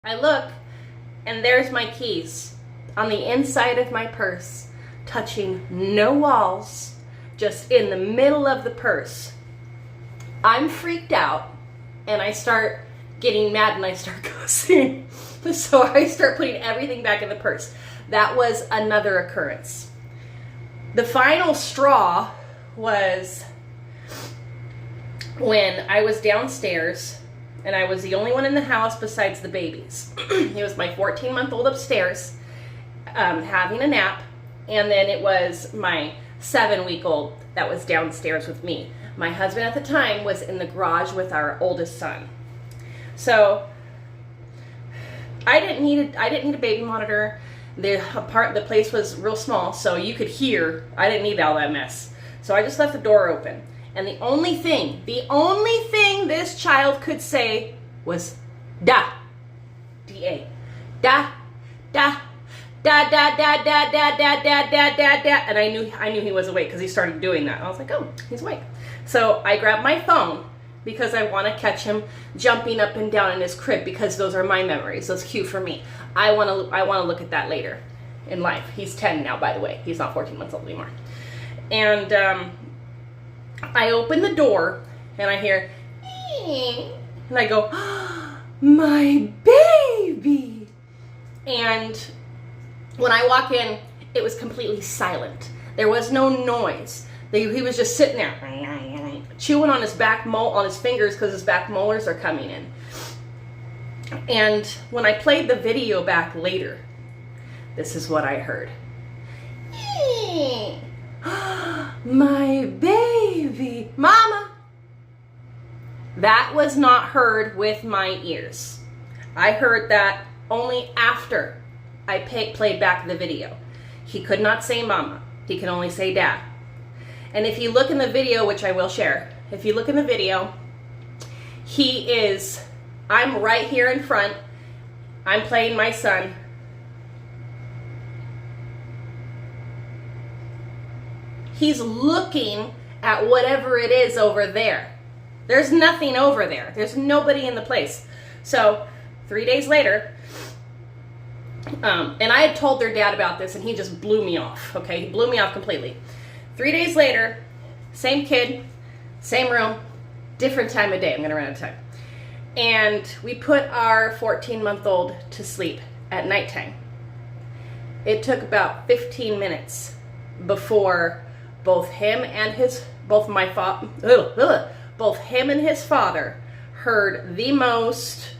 I look, and there's my keys on the inside of my purse, touching no walls, just in the middle of the purse. I'm freaked out, and I start getting mad, and I start cussing. So I start putting everything back in the purse. That was another occurrence. The final straw was when I was downstairs, and I was the only one in the house besides the babies. It was my 14-month-old upstairs having a nap, and then it was my 7-week-old that was downstairs with me. My husband at the time was in the garage with our oldest son. So I didn't need a baby monitor. The place was real small, so you could hear. I didn't need all that mess. So I just left the door open. And the only thing this child could say was da, D-A, da, da, da, da, da, da, da, da, da, da, da, da. And I knew he was awake because he started doing that. I was like, oh, he's awake. So I grabbed my phone because I want to catch him jumping up and down in his crib because those are my memories. Those cute for me. I want to look at that later in life. He's 10 now, by the way. He's not 14 months old anymore. And I open the door and I hear, and I go, oh, my baby. And when I walk in, it was completely silent. There was no noise. He was just sitting there, chewing on his on his fingers because his back molars are coming in. And when I played the video back later, this is what I heard. My baby, mama. That was not heard with my ears. I heard that only after I played back the video. He could not say mama. He could only say dad. And if you look in the video, which I will share, if you look in the video, I'm right here in front. I'm playing my son. He's looking at whatever it is over there. There's nothing over there. There's nobody in the place. So 3 days later, and I had told their dad about this, and he just blew me off. Okay, he blew me off completely. 3 days later, same kid, same room, different time of day. I'm going to run out of time. And we put our 14-month-old to sleep at nighttime. It took about 15 minutes before both him and his father heard the most